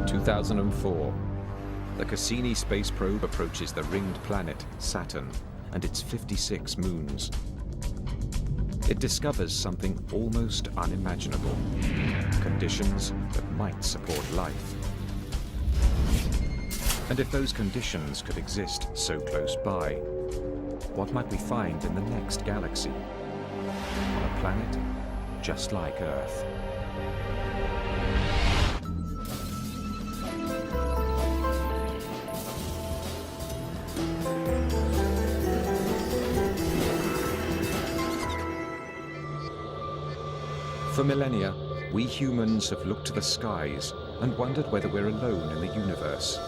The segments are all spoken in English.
2004. The Cassini space probe approaches the ringed planet Saturn and its 56 moons. It discovers something almost unimaginable, conditions that might support life. And if those conditions could exist so close by, what might we find in the next galaxy? On a planet just like Earth. For millennia, we humans have looked to the skies and wondered whether we're alone in the universe.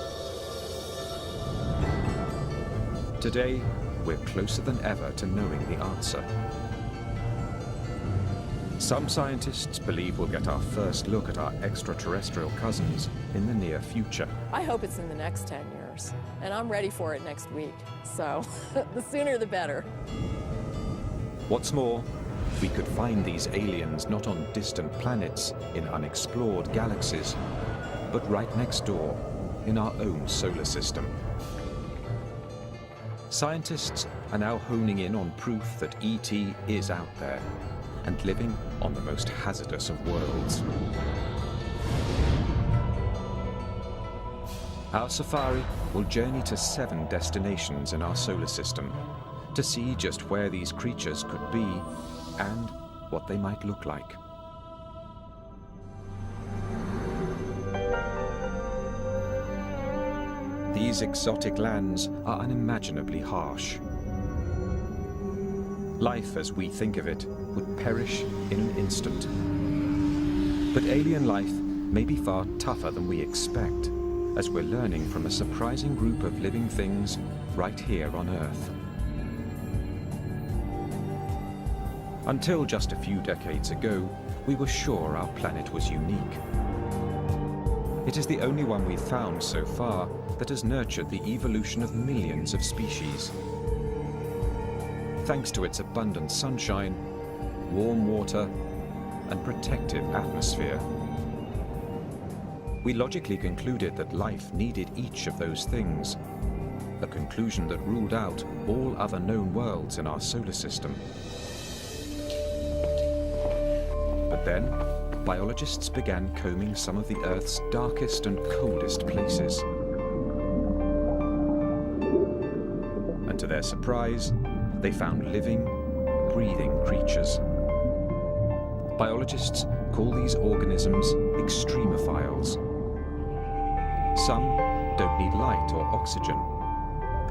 Today, we're closer than ever to knowing the answer. Some scientists believe we'll get our first look at our extraterrestrial cousins in the near future. I hope it's in the next 10 years, and I'm ready for it next week. So, the sooner the better. What's more, we could find these aliens not on distant planets in unexplored galaxies, but right next door in our own solar system. Scientists are now honing in on proof that ET is out there and living on the most hazardous of worlds. Our safari will journey to 7 destinations in our solar system to see just where these creatures could be and what they might look like. These exotic lands are unimaginably harsh. Life as we think of it would perish in an instant. But alien life may be far tougher than we expect, as we're learning from a surprising group of living things right here on Earth. Until just a few decades ago, we were sure our planet was unique. It is the only one we've found so far that has nurtured the evolution of millions of species. Thanks to its abundant sunshine, warm water, and protective atmosphere. We logically concluded that life needed each of those things, a conclusion that ruled out all other known worlds in our solar system. But then, biologists began combing some of the Earth's darkest and coldest places. And to their surprise, they found living, breathing creatures. Biologists call these organisms extremophiles. Some don't need light or oxygen.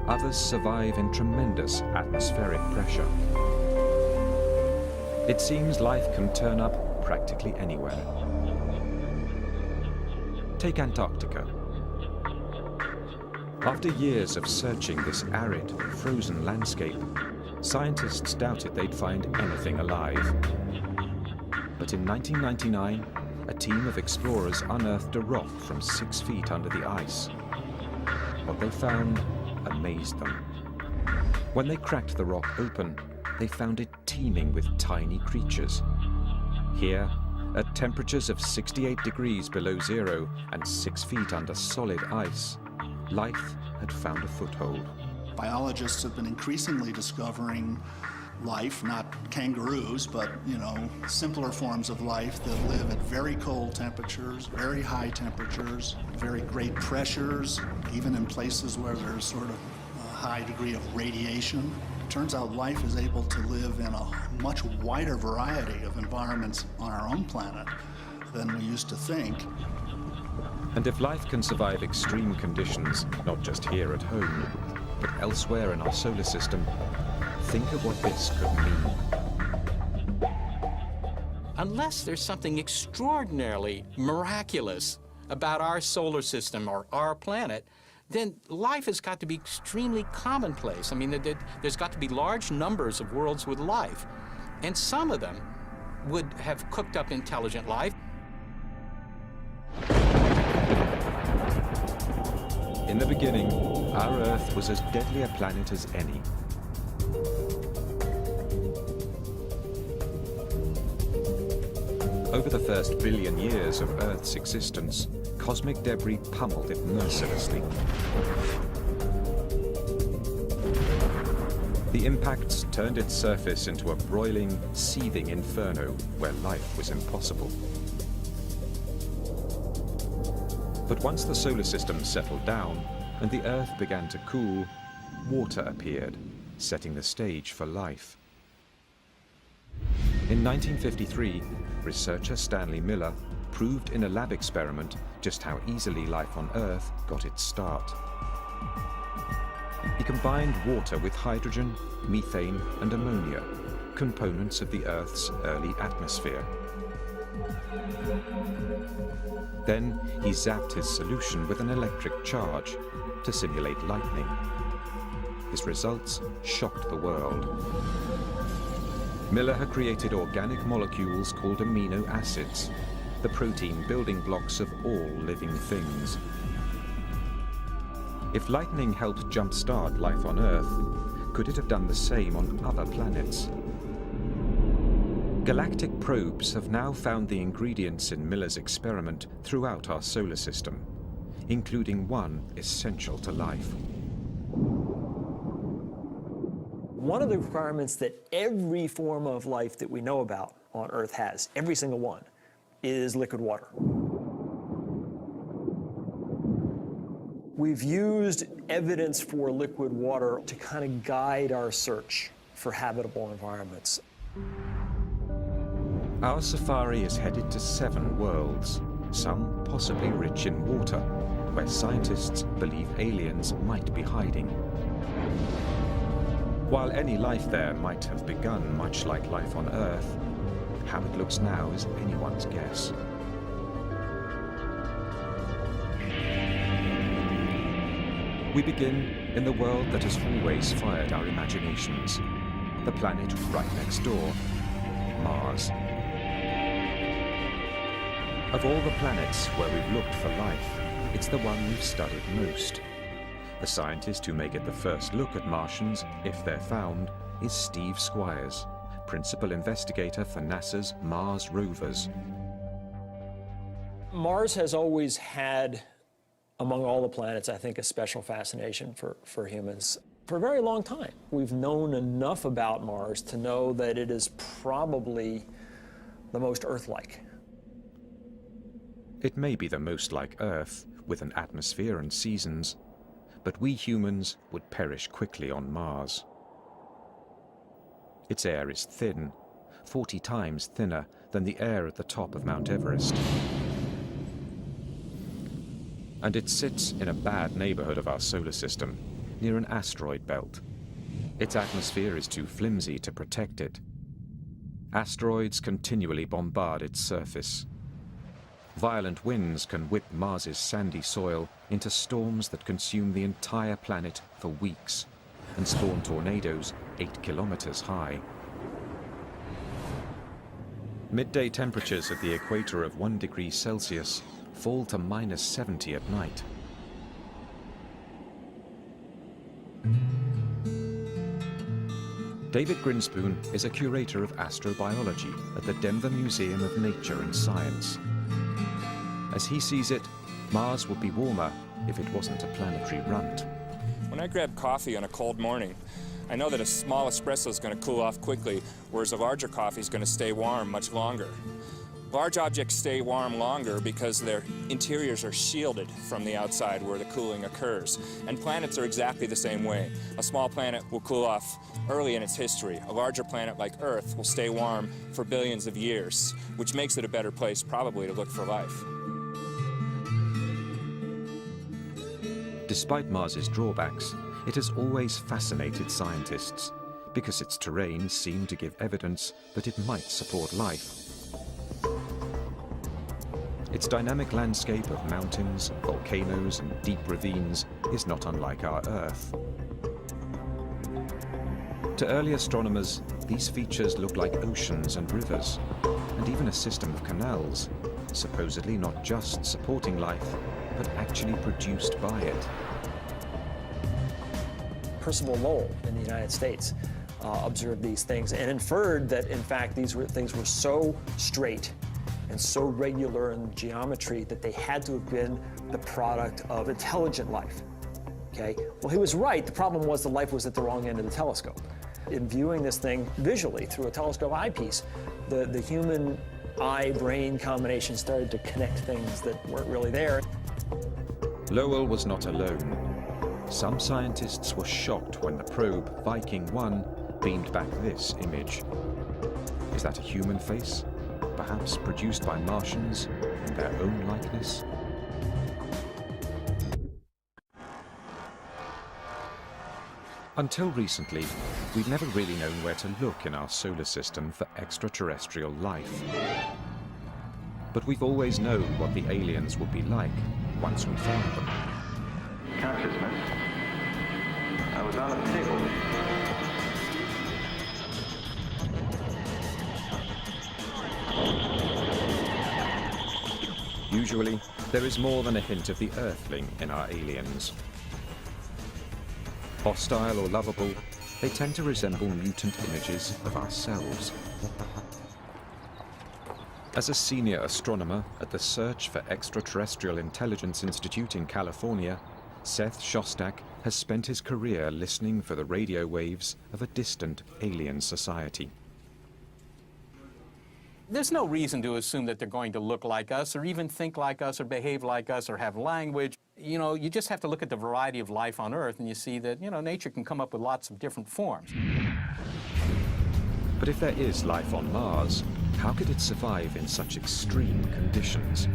Others survive in tremendous atmospheric pressure. It seems life can turn up practically anywhere. Take Antarctica. After years of searching this arid, frozen landscape, scientists doubted they'd find anything alive. But in 1999, a team of explorers unearthed a rock from 6 feet under the ice. What they found amazed them. When they cracked the rock open, they found it teeming with tiny creatures. Here, at temperatures of 68 degrees below zero and 6 feet under solid ice, life had found a foothold. Biologists have been increasingly discovering life, not kangaroos, but, simpler forms of life that live at very cold temperatures, very high temperatures, very great pressures, even in places where there's sort of a high degree of radiation. It turns out life is able to live in a much wider variety of environments on our own planet than we used to think. And if life can survive extreme conditions, not just here at home, but elsewhere in our solar system, think of what this could mean. Unless there's something extraordinarily miraculous about our solar system or our planet, then life has got to be extremely commonplace. I mean, there's got to be large numbers of worlds with life, and some of them would have cooked up intelligent life. In the beginning, our Earth was as deadly a planet as any. Over the first billion years of Earth's existence, cosmic debris pummeled it mercilessly. The impacts turned its surface into a broiling, seething inferno where life was impossible. But once the solar system settled down and the Earth began to cool, water appeared, setting the stage for life. In 1953, researcher Stanley Miller proved in a lab experiment just how easily life on Earth got its start. He combined water with hydrogen, methane, and ammonia, components of the Earth's early atmosphere. Then he zapped his solution with an electric charge to simulate lightning. His results shocked the world. Miller had created organic molecules called amino acids, the protein building blocks of all living things. If lightning helped jumpstart life on Earth, could it have done the same on other planets? Galactic probes have now found the ingredients in Miller's experiment throughout our solar system, including one essential to life. One of the requirements that every form of life that we know about on Earth has, every single one, is liquid water. We've used evidence for liquid water to kind of guide our search for habitable environments. Our safari is headed to 7 worlds, some possibly rich in water, where scientists believe aliens might be hiding. While any life there might have begun much like life on Earth, how it looks now is anyone's guess. We begin in the world that has always fired our imaginations, the planet right next door, Mars. Of all the planets where we've looked for life, it's the one we've studied most. The scientist who may get the first look at Martians, if they're found, is Steve Squires, principal investigator for NASA's Mars rovers. Mars has always had, among all the planets, I think, a special fascination for humans. For a very long time, we've known enough about Mars to know that it is probably the most Earth-like. It may be the most like Earth, with an atmosphere and seasons, but we humans would perish quickly on Mars. Its air is thin, 40 times thinner than the air at the top of Mount Everest. And it sits in a bad neighborhood of our solar system, near an asteroid belt. Its atmosphere is too flimsy to protect it. Asteroids continually bombard its surface. Violent winds can whip Mars's sandy soil into storms that consume the entire planet for weeks and spawn tornadoes 8 kilometers high. Midday temperatures at the equator of 1 degree Celsius fall to -70 at night. David Grinspoon is a curator of astrobiology at the Denver Museum of Nature and Science. As he sees it, Mars would be warmer if it wasn't a planetary runt. When I grab coffee on a cold morning, I know that a small espresso is going to cool off quickly, whereas a larger coffee is going to stay warm much longer. Large objects stay warm longer because their interiors are shielded from the outside where the cooling occurs. And planets are exactly the same way. A small planet will cool off early in its history. A larger planet like Earth will stay warm for billions of years, which makes it a better place probably to look for life. Despite Mars's drawbacks, it has always fascinated scientists because its terrain seemed to give evidence that it might support life. Its dynamic landscape of mountains, volcanoes, and deep ravines is not unlike our Earth. To early astronomers, these features look like oceans and rivers, and even a system of canals, supposedly not just supporting life, but actually produced by it. Percival Lowell in the United States observed these things and inferred that, in fact, these things were so straight and so regular in geometry that they had to have been the product of intelligent life. Okay? Well, he was right. The problem was the life was at the wrong end of the telescope. In viewing this thing visually through a telescope eyepiece, the human eye-brain combination started to connect things that weren't really there. Lowell was not alone. Some scientists were shocked when the probe Viking 1 beamed back this image. Is that a human face? Perhaps produced by Martians in their own likeness? Until recently, we've never really known where to look in our solar system for extraterrestrial life. But we've always known what the aliens would be like once we found them. Consciousness. I was on a table. Usually, there is more than a hint of the Earthling in our aliens. Hostile or lovable, they tend to resemble mutant images of ourselves. As a senior astronomer at the Search for Extraterrestrial Intelligence Institute in California, Seth Shostak has spent his career listening for the radio waves of a distant alien society. There's no reason to assume that they're going to look like us or even think like us or behave like us or have language. You know, you just have to look at the variety of life on Earth and you see that, you know, nature can come up with lots of different forms. But if there is life on Mars, how could it survive in such extreme conditions?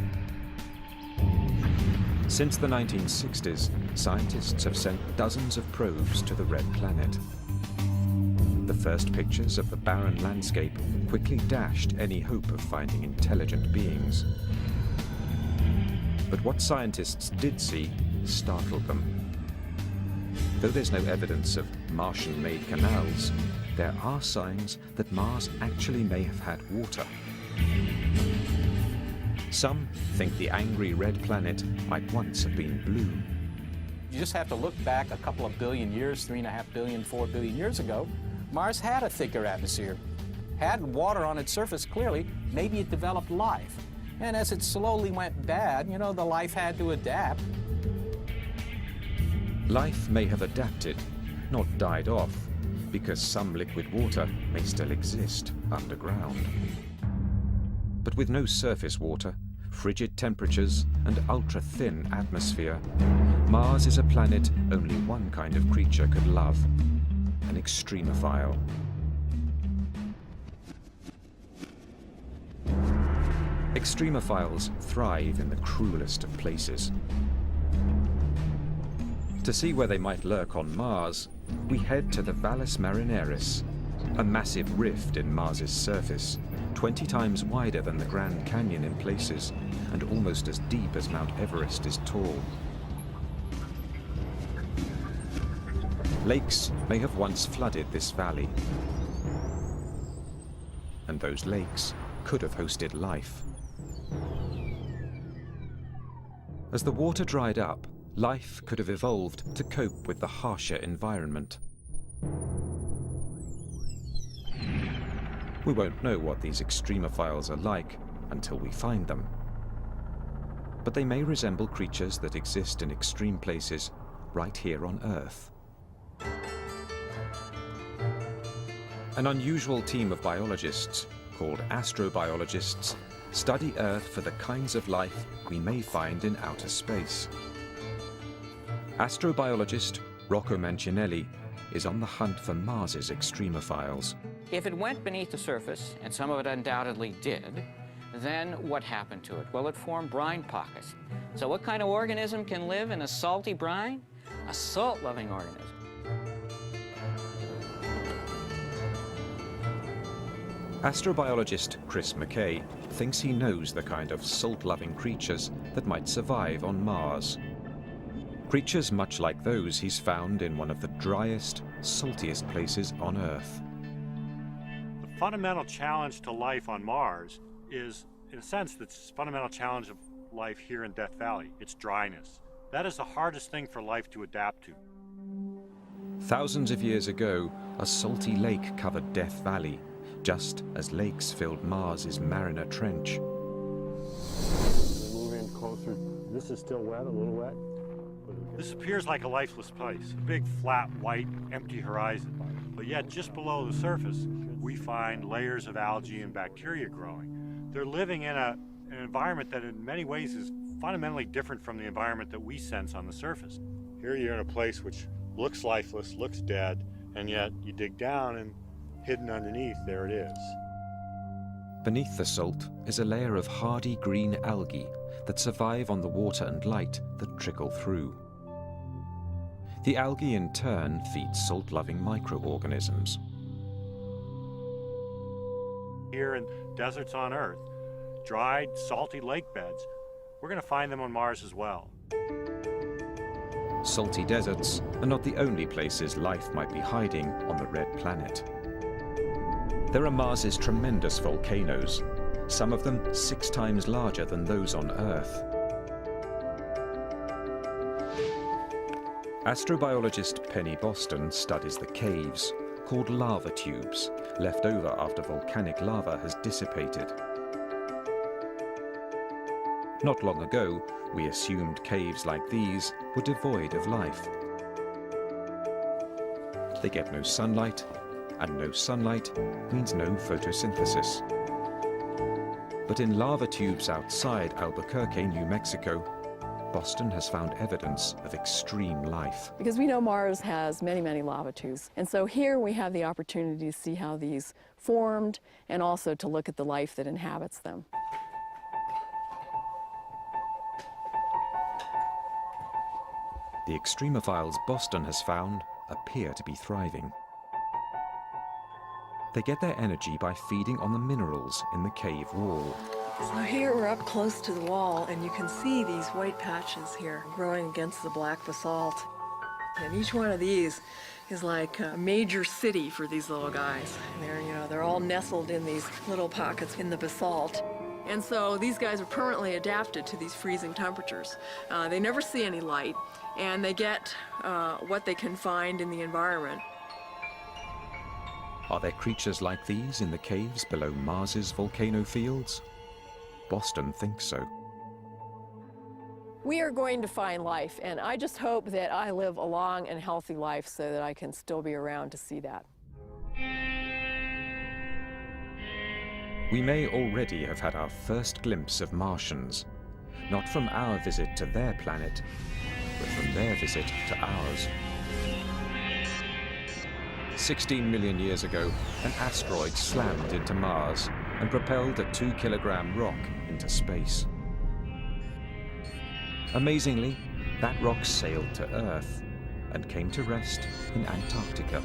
Since the 1960s, scientists have sent dozens of probes to the Red Planet. The first pictures of the barren landscape quickly dashed any hope of finding intelligent beings. But what scientists did see startled them. Though there's no evidence of Martian-made canals, there are signs that Mars actually may have had water. Some think the angry red planet might once have been blue. You just have to look back a couple of billion years, 3.5 billion, 4 billion years ago. Mars had a thicker atmosphere, had water on its surface clearly. Maybe it developed life. And as it slowly went bad, you know, the life had to adapt. Life may have adapted, not died off, because some liquid water may still exist underground. But with no surface water, frigid temperatures, and ultra-thin atmosphere, Mars is a planet only one kind of creature could love, an extremophile. Extremophiles thrive in the cruelest of places. To see where they might lurk on Mars, we head to the Valles Marineris, a massive rift in Mars's surface, 20 times wider than the Grand Canyon in places, and almost as deep as Mount Everest is tall. Lakes may have once flooded this valley, and those lakes could have hosted life. As the water dried up, life could have evolved to cope with the harsher environment. We won't know what these extremophiles are like until we find them. But they may resemble creatures that exist in extreme places right here on Earth. An unusual team of biologists, called astrobiologists, study Earth for the kinds of life we may find in outer space. Astrobiologist Rocco Mancinelli is on the hunt for Mars's extremophiles. If it went beneath the surface, and some of it undoubtedly did, then what happened to it? Well, it formed brine pockets. So what kind of organism can live in a salty brine? A salt-loving organism. Astrobiologist Chris McKay thinks he knows the kind of salt-loving creatures that might survive on Mars. Creatures much like those he's found in one of the driest, saltiest places on Earth. The fundamental challenge to life on Mars is, in a sense, the fundamental challenge of life here in Death Valley. It's dryness. That is the hardest thing for life to adapt to. Thousands of years ago, a salty lake covered Death Valley, just as lakes filled Mars's Mariner Trench. This is still wet, a little wet. This appears like a lifeless place, a big, flat, white, empty horizon. But yet, just below the surface, we find layers of algae and bacteria growing. They're living in an environment that in many ways is fundamentally different from the environment that we sense on the surface. Here you're in a place which looks lifeless, looks dead, and yet you dig down and hidden underneath, there it is. Beneath the salt is a layer of hardy green algae that survive on the water and light that trickle through. The algae in turn feeds salt-loving microorganisms. Here in deserts on Earth, dried, salty lake beds, we're going to find them on Mars as well. Salty deserts are not the only places life might be hiding on the red planet. There are Mars's tremendous volcanoes, some of them 6 times larger than those on Earth. Astrobiologist Penny Boston studies the caves, called lava tubes, left over after volcanic lava has dissipated. Not long ago, we assumed caves like these were devoid of life. They get no sunlight, and no sunlight means no photosynthesis. But in lava tubes outside Albuquerque, New Mexico, Boston has found evidence of extreme life. Because we know Mars has many, many lava tubes. And so here we have the opportunity to see how these formed and also to look at the life that inhabits them. The extremophiles Boston has found appear to be thriving. They get their energy by feeding on the minerals in the cave wall. So here we're up close to the wall, and you can see these white patches here growing against the black basalt. And each one of these is like a major city for these little guys. They're all nestled in these little pockets in the basalt. And so these guys are permanently adapted to these freezing temperatures. They never see any light, and they get what they can find in the environment. Are there creatures like these in the caves below Mars's volcano fields? Boston thinks so. We are going to find life, and I just hope that I live a long and healthy life so that I can still be around to see that. We may already have had our first glimpse of Martians, not from our visit to their planet, but from their visit to ours. 16 million years ago, an asteroid slammed into Mars and propelled a 2-kilogram rock into space. Amazingly, that rock sailed to Earth and came to rest in Antarctica.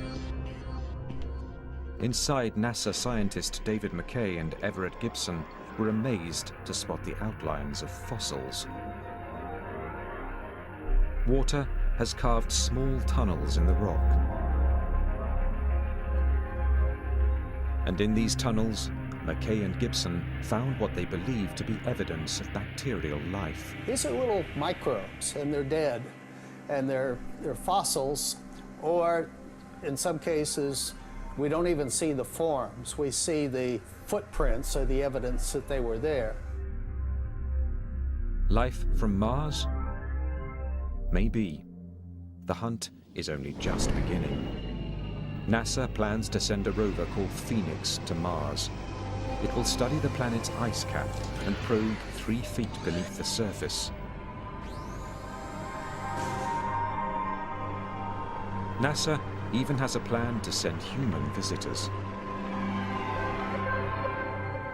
Inside, NASA scientist David McKay and Everett Gibson were amazed to spot the outlines of fossils. Water has carved small tunnels in the rock. And in these tunnels, McKay and Gibson found what they believed to be evidence of bacterial life. These are little microbes, and they're dead, and they're fossils, or in some cases, we don't even see the forms. We see the footprints or the evidence that they were there. Life from Mars? Maybe. The hunt is only just beginning. NASA plans to send a rover called Phoenix to Mars. It will study the planet's ice cap and probe 3 feet beneath the surface. NASA even has a plan to send human visitors.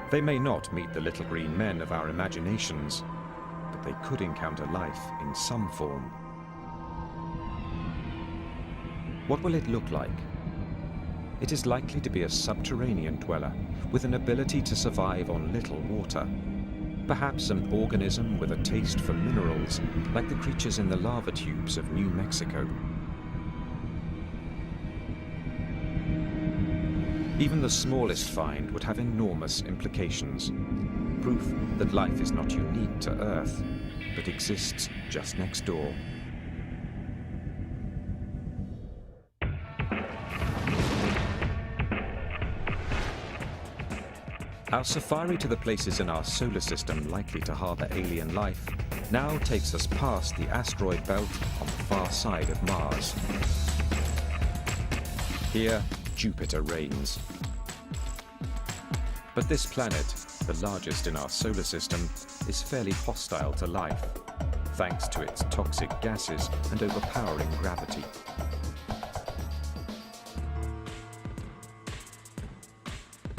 They may not meet the little green men of our imaginations, but they could encounter life in some form. What will it look like? It is likely to be a subterranean dweller with an ability to survive on little water. Perhaps an organism with a taste for minerals, like the creatures in the lava tubes of New Mexico. Even the smallest find would have enormous implications. Proof that life is not unique to Earth, but exists just next door. Our safari to the places in our solar system likely to harbor alien life now takes us past the asteroid belt on the far side of Mars. Here, Jupiter reigns. But this planet, the largest in our solar system, is fairly hostile to life, thanks to its toxic gases and overpowering gravity.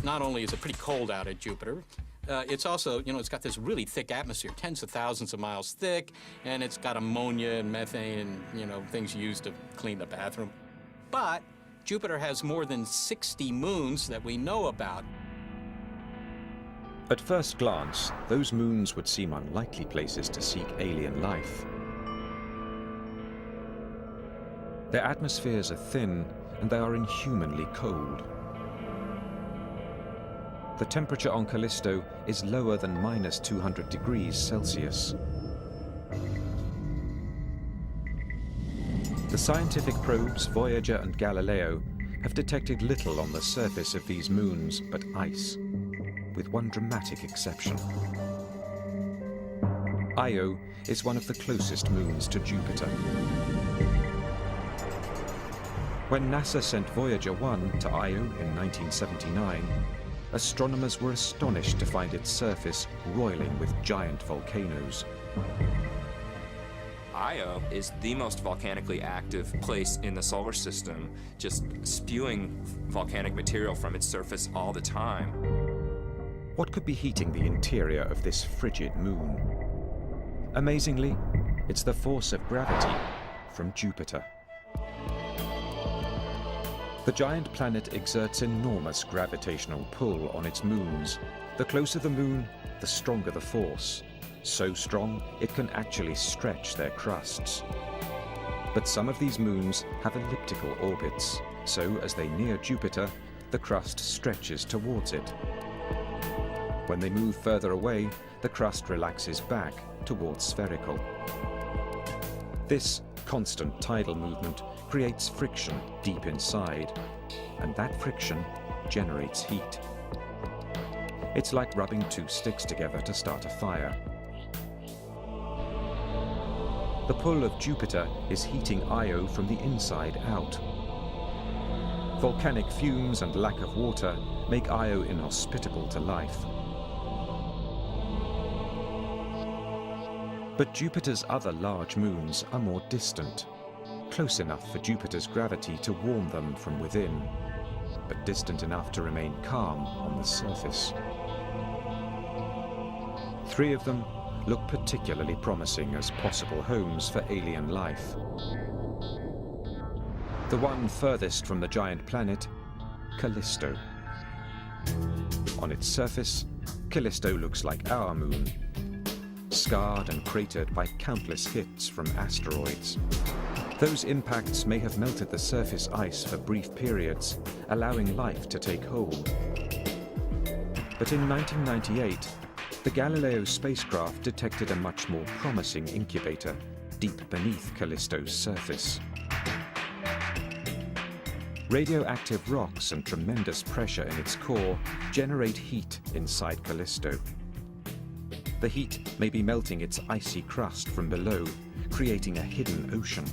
Not only is it pretty cold out at Jupiter, it's also, it's got this really thick atmosphere, tens of thousands of miles thick, and it's got ammonia and methane and, things used to clean the bathroom. But Jupiter has more than 60 moons that we know about. At first glance, those moons would seem unlikely places to seek alien life. Their atmospheres are thin, and they are inhumanly cold. The temperature on Callisto is lower than -200 degrees Celsius. The scientific probes Voyager and Galileo have detected little on the surface of these moons but ice, with one dramatic exception. Io is one of the closest moons to Jupiter. When NASA sent Voyager 1 to Io in 1979, astronomers were astonished to find its surface roiling with giant volcanoes. Io is the most volcanically active place in the solar system, just spewing volcanic material from its surface all the time. What could be heating the interior of this frigid moon? Amazingly, it's the force of gravity from Jupiter. The giant planet exerts enormous gravitational pull on its moons. The closer the moon, the stronger the force. So strong, it can actually stretch their crusts. But some of these moons have elliptical orbits, so as they near Jupiter, the crust stretches towards it. When they move further away, the crust relaxes back towards spherical. This constant tidal movement creates friction deep inside, and that friction generates heat. It's like rubbing two sticks together to start a fire. The pull of Jupiter is heating Io from the inside out. Volcanic fumes and lack of water make Io inhospitable to life. But Jupiter's other large moons are more distant, close enough for Jupiter's gravity to warm them from within, but distant enough to remain calm on the surface. 3 of them look particularly promising as possible homes for alien life. The one furthest from the giant planet, Callisto. On its surface, Callisto looks like our moon, scarred and cratered by countless hits from asteroids. Those impacts may have melted the surface ice for brief periods, allowing life to take hold. But in 1998, the Galileo spacecraft detected a much more promising incubator deep beneath Callisto's surface. Radioactive rocks and tremendous pressure in its core generate heat inside Callisto. The heat may be melting its icy crust from below, creating a hidden ocean.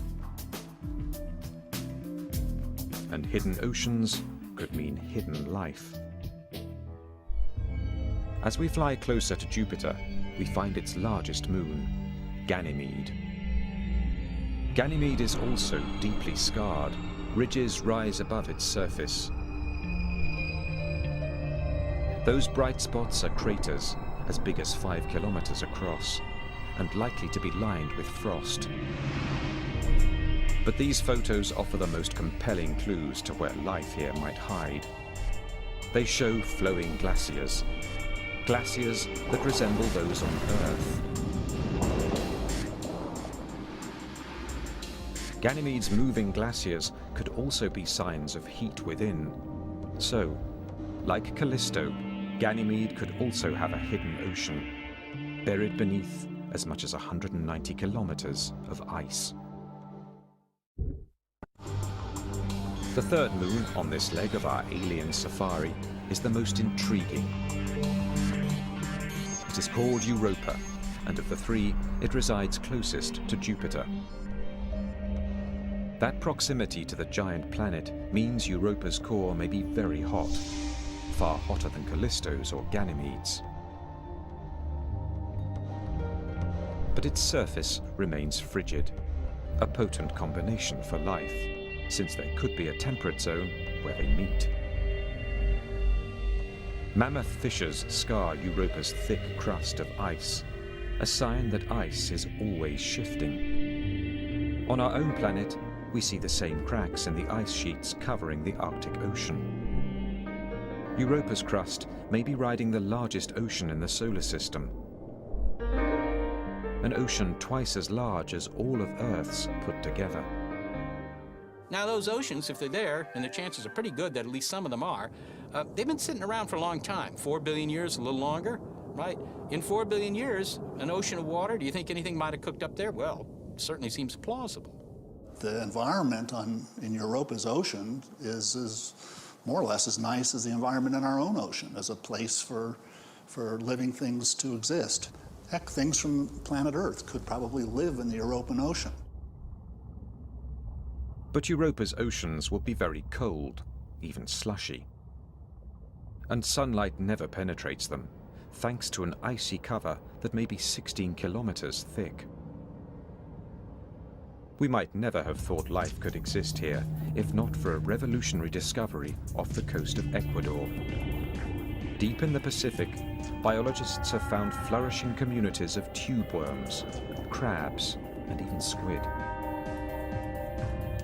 And hidden oceans could mean hidden life. As we fly closer to Jupiter, we find its largest moon, Ganymede. Ganymede is also deeply scarred. Ridges rise above its surface. Those bright spots are craters as big as 5 kilometers across and likely to be lined with frost. But these photos offer the most compelling clues to where life here might hide. They show flowing glaciers, glaciers that resemble those on Earth. Ganymede's moving glaciers could also be signs of heat within. So, like Callisto, Ganymede could also have a hidden ocean, buried beneath as much as 190 kilometers of ice. The third moon on this leg of our alien safari is the most intriguing. It is called Europa, and of the three, it resides closest to Jupiter. That proximity to the giant planet means Europa's core may be very hot, far hotter than Callisto's or Ganymede's. But its surface remains frigid, a potent combination for life, since there could be a temperate zone where they meet. Mammoth fissures scar Europa's thick crust of ice, a sign that ice is always shifting. On our own planet, we see the same cracks in the ice sheets covering the Arctic Ocean. Europa's crust may be riding the largest ocean in the solar system, an ocean twice as large as all of Earth's put together. Now those oceans, if they're there, and the chances are pretty good that at least some of them are, they've been sitting around for a long time, 4 billion years, a little longer, right? In 4 billion years, an ocean of water, do you think anything might have cooked up there? Well, it certainly seems plausible. The environment in Europa's ocean is more or less as nice as the environment in our own ocean, as a place for living things to exist. Heck, things from planet Earth could probably live in the European Ocean. But Europa's oceans will be very cold, even slushy. And sunlight never penetrates them, thanks to an icy cover that may be 16 kilometers thick. We might never have thought life could exist here if not for a revolutionary discovery off the coast of Ecuador. Deep in the Pacific, biologists have found flourishing communities of tube worms, crabs, and even squid.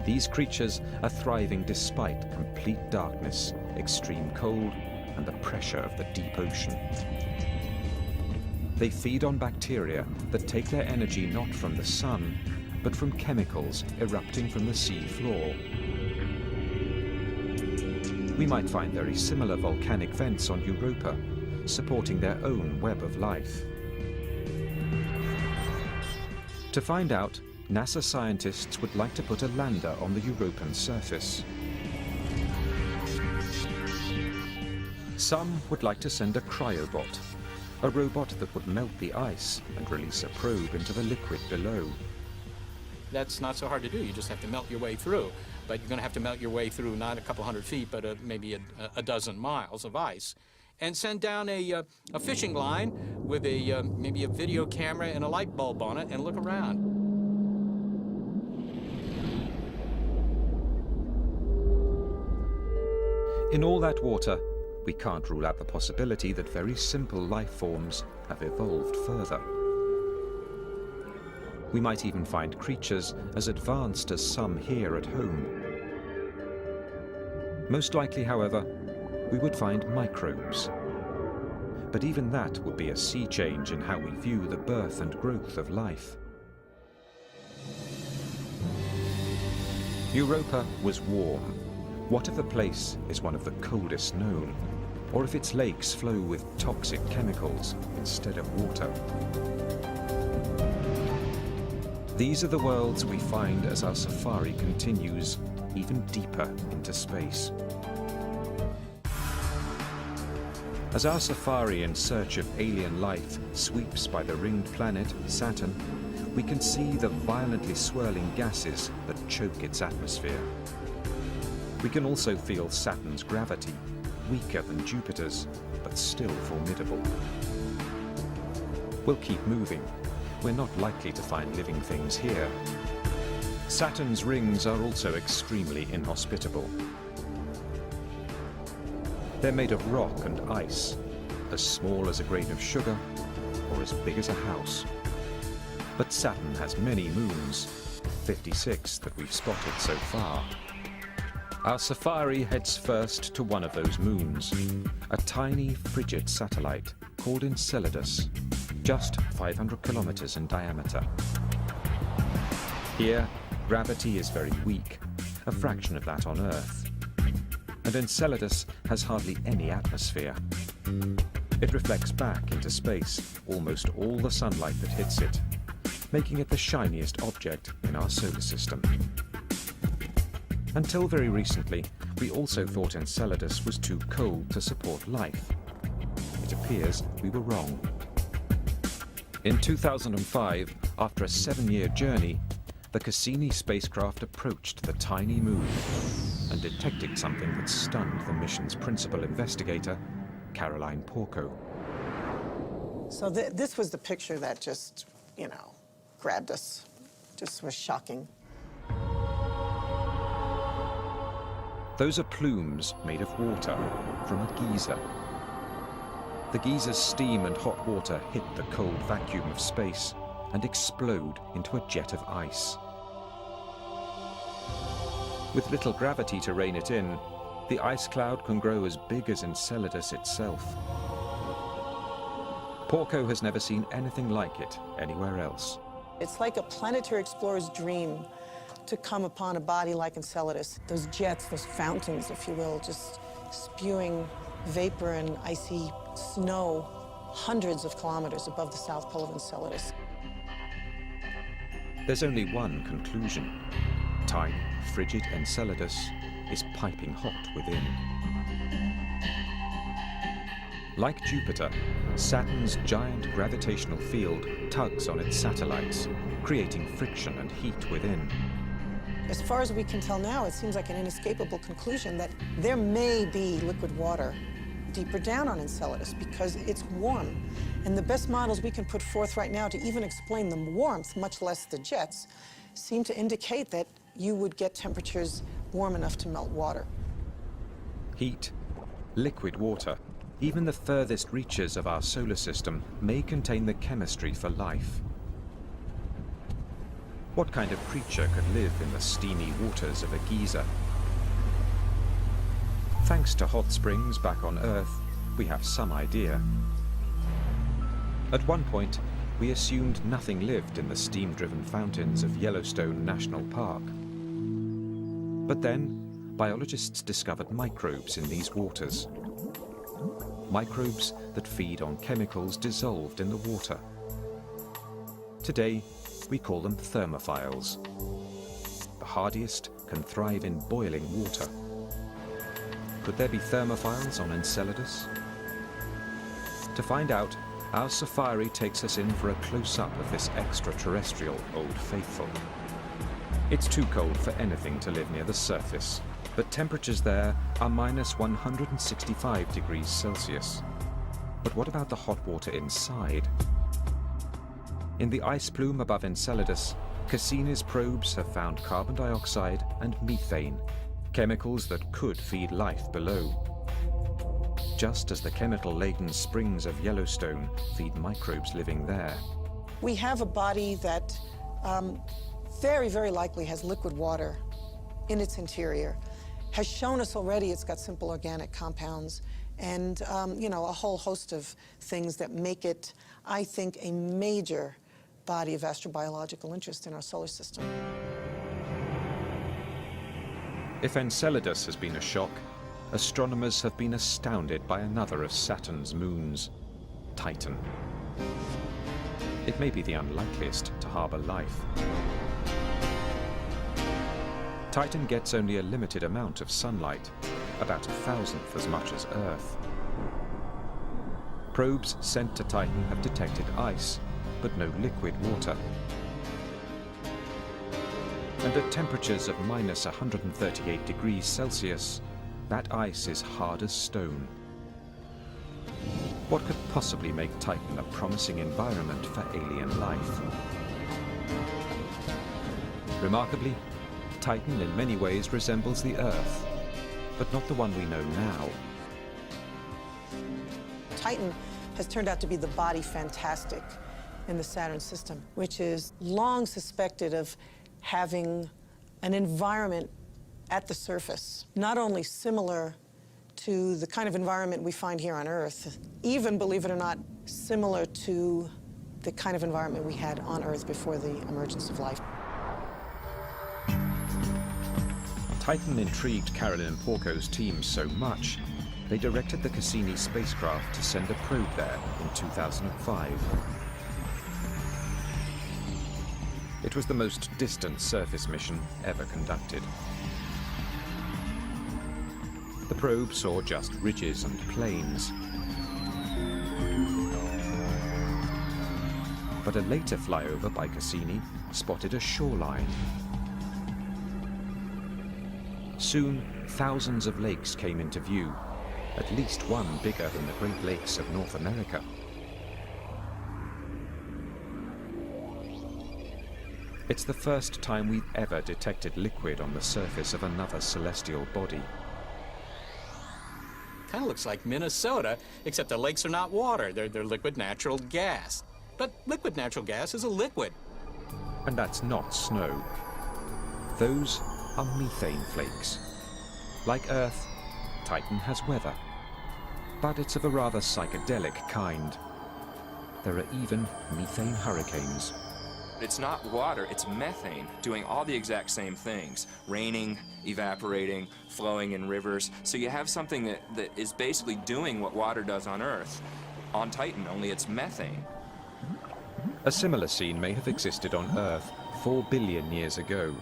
These creatures are thriving despite complete darkness, extreme cold, and the pressure of the deep ocean. They feed on bacteria that take their energy not from the sun, but from chemicals erupting from the sea floor. We might find very similar volcanic vents on Europa, supporting their own web of life. To find out, NASA scientists would like to put a lander on the European surface. Some would like to send a cryobot, a robot that would melt the ice and release a probe into the liquid below. That's not so hard to do. You just have to melt your way through. But you're going to have to melt your way through not a couple hundred feet, but maybe a dozen miles of ice. And send down a fishing line with maybe a video camera and a light bulb on it and look around. In all that water, we can't rule out the possibility that very simple life forms have evolved further. We might even find creatures as advanced as some here at home. Most likely, however, we would find microbes. But even that would be a sea change in how we view the birth and growth of life. Europa was warm. What if a place is one of the coldest known? Or if its lakes flow with toxic chemicals instead of water? These are the worlds we find as our safari continues even deeper into space. As our safari in search of alien life sweeps by the ringed planet, Saturn, we can see the violently swirling gases that choke its atmosphere. We can also feel Saturn's gravity, weaker than Jupiter's, but still formidable. We'll keep moving. We're not likely to find living things here. Saturn's rings are also extremely inhospitable. They're made of rock and ice, as small as a grain of sugar or as big as a house. But Saturn has many moons, 56 that we've spotted so far. Our safari heads first to one of those moons, a tiny frigid satellite called Enceladus, just 500 kilometers in diameter. Here, gravity is very weak, a fraction of that on Earth. And Enceladus has hardly any atmosphere. It reflects back into space almost all the sunlight that hits it, making it the shiniest object in our solar system. Until very recently, we also thought Enceladus was too cold to support life. It appears we were wrong. In 2005, after a 7-year journey, the Cassini spacecraft approached the tiny moon and detected something that stunned the mission's principal investigator, Caroline Porco. So this was the picture that just, you know, grabbed us. Just was shocking. Those are plumes made of water from a geyser. The geyser's steam and hot water hit the cold vacuum of space and explode into a jet of ice. With little gravity to rein it in, the ice cloud can grow as big as Enceladus itself. Porco has never seen anything like it anywhere else. It's like a planetary explorer's dream to come upon a body like Enceladus. Those jets, those fountains, if you will, just spewing vapor and icy snow hundreds of kilometers above the south pole of Enceladus. There's only one conclusion. Tiny, frigid Enceladus is piping hot within. Like Jupiter, Saturn's giant gravitational field tugs on its satellites, creating friction and heat within. As far as we can tell now, it seems like an inescapable conclusion that there may be liquid water deeper down on Enceladus because it's warm. And the best models we can put forth right now to even explain the warmth, much less the jets, seem to indicate that you would get temperatures warm enough to melt water. Heat, liquid water, even the furthest reaches of our solar system may contain the chemistry for life. What kind of creature could live in the steamy waters of a geyser? Thanks to hot springs back on Earth, we have some idea. At one point, we assumed nothing lived in the steam-driven fountains of Yellowstone National Park. But then, biologists discovered microbes in these waters. Microbes that feed on chemicals dissolved in the water. Today, we call them thermophiles. The hardiest can thrive in boiling water. Could there be thermophiles on Enceladus? To find out, our safari takes us in for a close-up of this extraterrestrial Old Faithful. It's too cold for anything to live near the surface, but temperatures there are minus 165 degrees Celsius. But what about the hot water inside? In the ice plume above Enceladus, Cassini's probes have found carbon dioxide and methane, chemicals that could feed life below. Just as the chemical-laden springs of Yellowstone feed microbes living there. We have a body that very, very likely has liquid water in its interior, has shown us already it's got simple organic compounds and, you know, a whole host of things that make it, I think, a major body of astrobiological interest in our solar system. If Enceladus has been a shock, astronomers have been astounded by another of Saturn's moons, Titan. It may be the unlikeliest to harbor life. Titan gets only a limited amount of sunlight, about 1,000th as much as Earth. Probes sent to Titan have detected ice, but no liquid water. And at temperatures of minus 138 degrees Celsius, that ice is hard as stone. What could possibly make Titan a promising environment for alien life? Remarkably, Titan in many ways resembles the Earth, but not the one we know now. Titan has turned out to be the body fantastic in the Saturn system, which is long suspected of having an environment at the surface, not only similar to the kind of environment we find here on Earth, even, believe it or not, similar to the kind of environment we had on Earth before the emergence of life. Titan intrigued Caroline Porco's team so much, they directed the Cassini spacecraft to send a probe there in 2005. It was the most distant surface mission ever conducted. The probe saw just ridges and plains. But a later flyover by Cassini spotted a shoreline. Soon, thousands of lakes came into view, at least one bigger than the Great Lakes of North America. It's the first time we've ever detected liquid on the surface of another celestial body. Kind of looks like Minnesota, except the lakes are not water. They're liquid natural gas. But liquid natural gas is a liquid. And that's not snow. Those are methane flakes. Like Earth, Titan has weather. But it's of a rather psychedelic kind. There are even methane hurricanes. It's not water, it's methane, doing all the exact same things. Raining, evaporating, flowing in rivers. So you have something that is basically doing what water does on Earth. On Titan, only it's methane. A similar scene may have existed on Earth 4 billion years ago,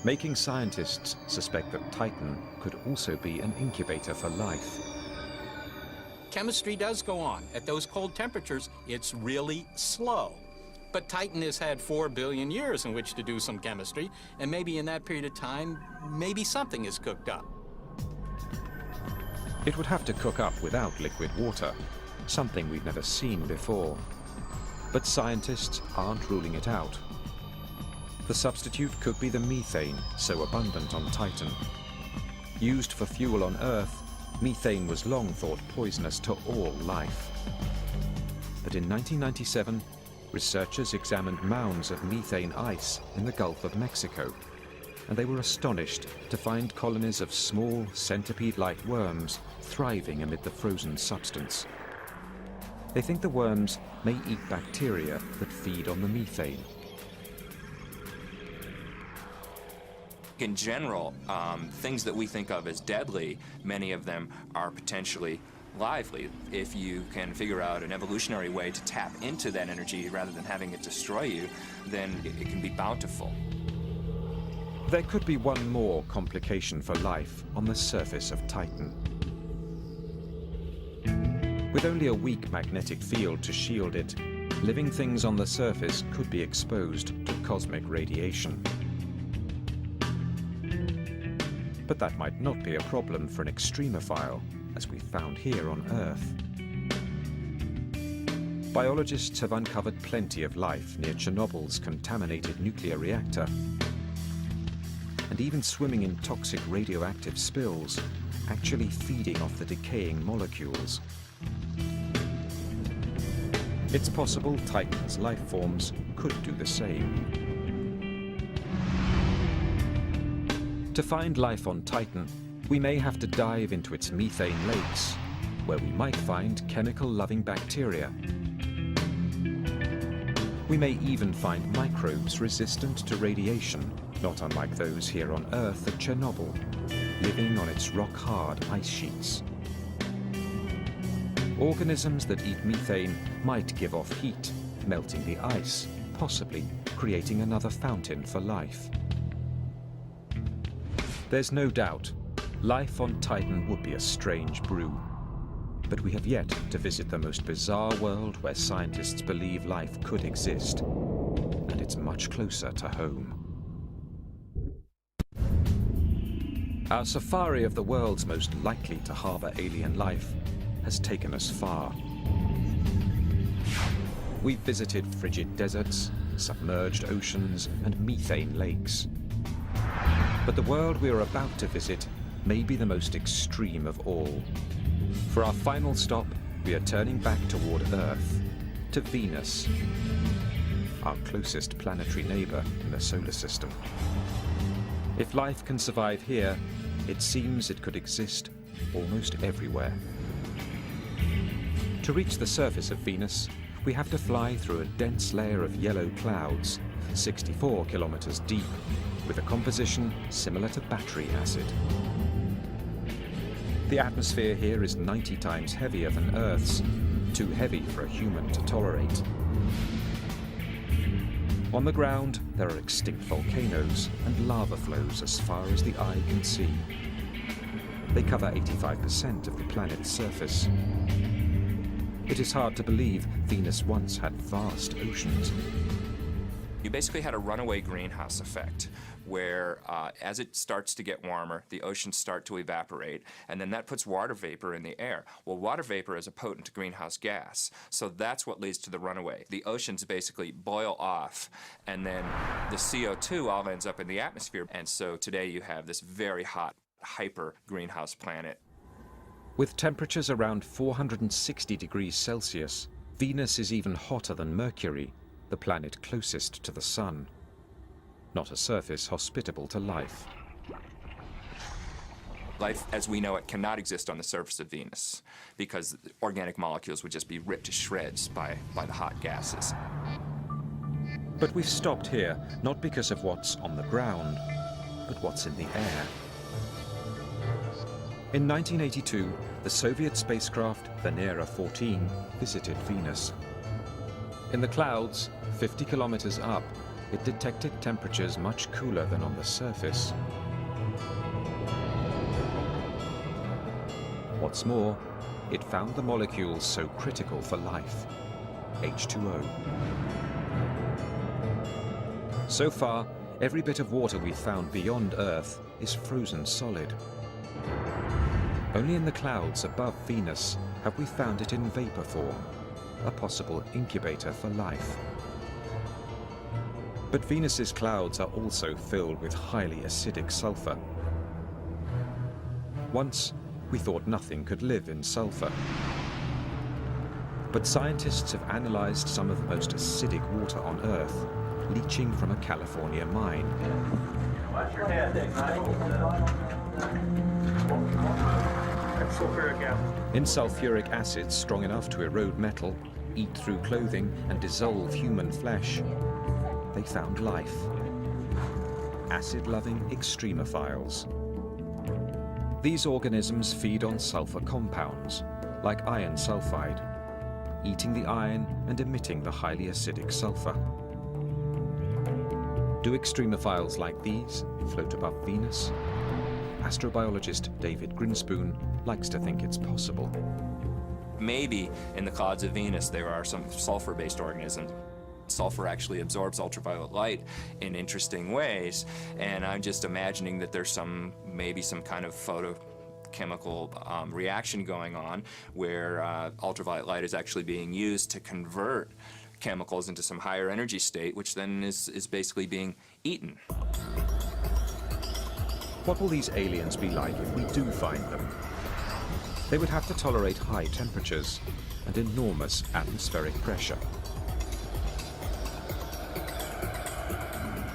making scientists suspect that Titan could also be an incubator for life. Chemistry does go on. At those cold temperatures, it's really slow. But Titan has had 4 billion years in which to do some chemistry, and maybe in that period of time, maybe something is cooked up. It would have to cook up without liquid water, something we've never seen before. But scientists aren't ruling it out. The substitute could be the methane, so abundant on Titan. Used for fuel on Earth, methane was long thought poisonous to all life. But in 1997, researchers examined mounds of methane ice in the Gulf of Mexico, and they were astonished to find colonies of small, centipede-like worms thriving amid the frozen substance. They think the worms may eat bacteria that feed on the methane. In general, things that we think of as deadly, many of them are potentially lively if you can figure out an evolutionary way to tap into that energy rather than having it destroy you. Then it can be bountiful. There could be one more complication for life on the surface of Titan. With only a weak magnetic field to shield it, living things on the surface could be exposed to cosmic radiation. But that might not be a problem for an extremophile, as we found here on Earth. Biologists have uncovered plenty of life near Chernobyl's contaminated nuclear reactor. And even swimming in toxic radioactive spills, actually feeding off the decaying molecules. It's possible Titan's life forms could do the same. To find life on Titan, we may have to dive into its methane lakes, where we might find chemical-loving bacteria. We may even find microbes resistant to radiation, not unlike those here on Earth at Chernobyl, living on its rock-hard ice sheets. Organisms that eat methane might give off heat, melting the ice, possibly creating another fountain for life. There's no doubt, life on Titan would be a strange brew. But we have yet to visit the most bizarre world where scientists believe life could exist. And it's much closer to home. Our safari of the world's most likely to harbor alien life has taken us far. We've visited frigid deserts, submerged oceans, and methane lakes. But the world we are about to visit may be the most extreme of all. For our final stop, we are turning back toward Earth, to Venus, our closest planetary neighbor in the solar system. If life can survive here, it seems it could exist almost everywhere. To reach the surface of Venus, we have to fly through a dense layer of yellow clouds, 64 kilometers deep, with a composition similar to battery acid. The atmosphere here is 90 times heavier than Earth's, too heavy for a human to tolerate. On the ground, there are extinct volcanoes and lava flows as far as the eye can see. They cover 85% of the planet's surface. It is hard to believe Venus once had vast oceans. You basically had a runaway greenhouse effect where as it starts to get warmer, the oceans start to evaporate, and then that puts water vapor in the air. Well, water vapor is a potent greenhouse gas, so that's what leads to the runaway. The oceans basically boil off, and then the CO2 all ends up in the atmosphere, and so today you have this very hot, hyper greenhouse planet. With temperatures around 460 degrees Celsius, Venus is even hotter than Mercury, the planet closest to the Sun. Not a surface hospitable to life. Life as we know it cannot exist on the surface of Venus because organic molecules would just be ripped to shreds by the hot gases. But we've stopped here, not because of what's on the ground, but what's in the air. In 1982, the Soviet spacecraft Venera 14 visited Venus. In the clouds, 50 kilometers up, it detected temperatures much cooler than on the surface. What's more, it found the molecules so critical for life, H2O. So far, every bit of water we've found beyond Earth is frozen solid. Only in the clouds above Venus have we found it in vapor form, a possible incubator for life. But Venus's clouds are also filled with highly acidic sulfur. Once, we thought nothing could live in sulfur. But scientists have analyzed some of the most acidic water on Earth, leaching from a California mine. Watch your head. In sulfuric acid strong enough to erode metal, eat through clothing, and dissolve human flesh, they found life. Acid-loving extremophiles. These organisms feed on sulfur compounds, like iron sulfide, eating the iron and emitting the highly acidic sulfur. Do extremophiles like these float above Venus? Astrobiologist David Grinspoon likes to think it's possible. Maybe in the clouds of Venus there are some sulfur-based organisms. Sulfur actually absorbs ultraviolet light in interesting ways, and I'm just imagining that there's maybe some kind of photochemical reaction going on where ultraviolet light is actually being used to convert chemicals into some higher energy state, which then is basically being eaten. What will these aliens be like if we do find them? They would have to tolerate high temperatures and enormous atmospheric pressure.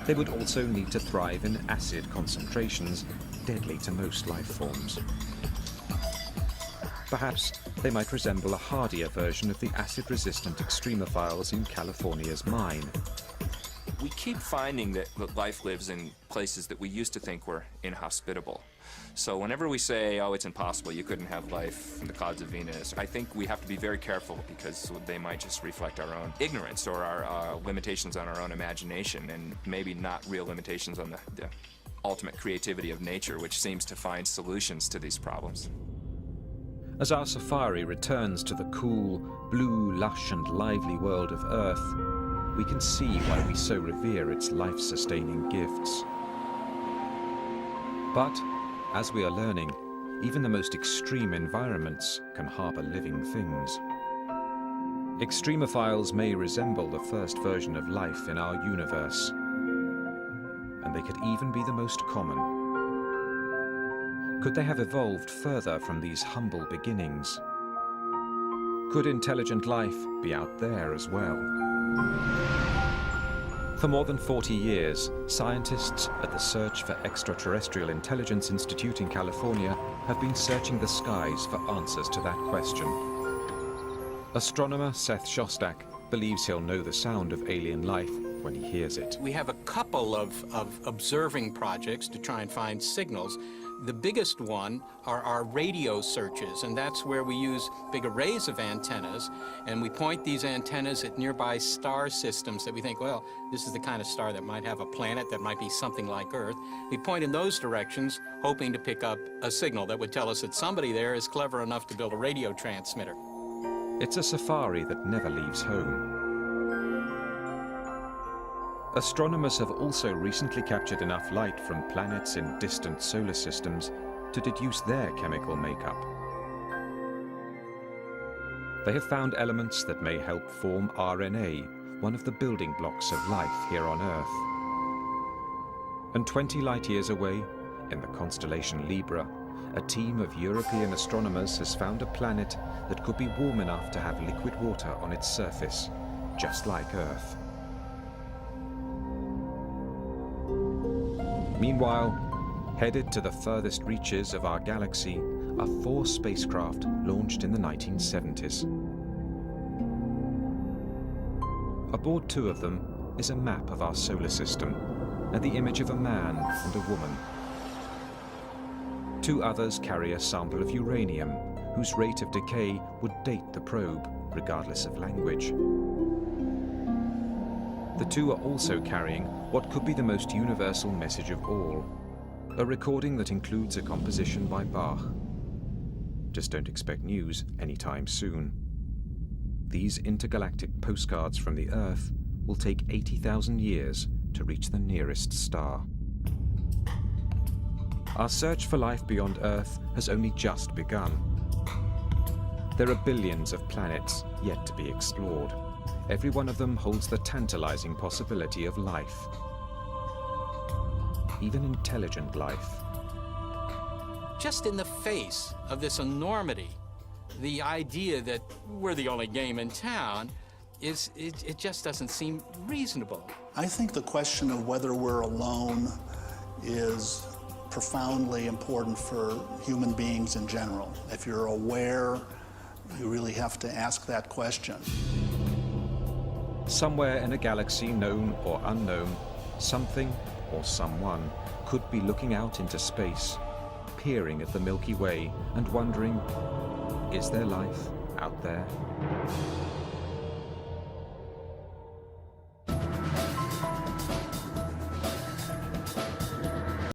They would also need to thrive in acid concentrations, deadly to most life forms. Perhaps they might resemble a hardier version of the acid-resistant extremophiles in California's mine. We keep finding that life lives in places that we used to think were inhospitable. So whenever we say, oh, it's impossible, you couldn't have life in the clouds of Venus, I think we have to be very careful because they might just reflect our own ignorance or our limitations on our own imagination, and maybe not real limitations on the ultimate creativity of nature, which seems to find solutions to these problems. As our safari returns to the cool, blue, lush and lively world of Earth, we can see why we so revere its life-sustaining gifts. But, as we are learning, even the most extreme environments can harbor living things. Extremophiles may resemble the first version of life in our universe, and they could even be the most common. Could they have evolved further from these humble beginnings? Could intelligent life be out there as well? For more than 40 years, scientists at the Search for Extraterrestrial Intelligence Institute in California have been searching the skies for answers to that question. Astronomer Seth Shostak believes he'll know the sound of alien life when he hears it. We have a couple of observing projects to try and find signals. The biggest one are our radio searches, and that's where we use big arrays of antennas, and we point these antennas at nearby star systems that we think, well, this is the kind of star that might have a planet that might be something like Earth. We point in those directions, hoping to pick up a signal that would tell us that somebody there is clever enough to build a radio transmitter. It's a safari that never leaves home. Astronomers have also recently captured enough light from planets in distant solar systems to deduce their chemical makeup. They have found elements that may help form RNA, one of the building blocks of life here on Earth. And 20 light-years away, in the constellation Libra, a team of European astronomers has found a planet that could be warm enough to have liquid water on its surface, just like Earth. Meanwhile, headed to the furthest reaches of our galaxy are 4 spacecraft launched in the 1970s. Aboard 2 of them is a map of our solar system and the image of a man and a woman. 2 others carry a sample of uranium, whose rate of decay would date the probe, regardless of language. The 2 are also carrying what could be the most universal message of all, a recording that includes a composition by Bach. Just don't expect news anytime soon. These intergalactic postcards from the Earth will take 80,000 years to reach the nearest star. Our search for life beyond Earth has only just begun. There are billions of planets yet to be explored. Every one of them holds the tantalizing possibility of life. Even intelligent life. Just in the face of this enormity, the idea that we're the only game in town it just doesn't seem reasonable. I think the question of whether we're alone is profoundly important for human beings in general. If you're aware, you really have to ask that question. Somewhere in a galaxy, known or unknown, something or someone could be looking out into space, peering at the Milky Way and wondering, is there life out there?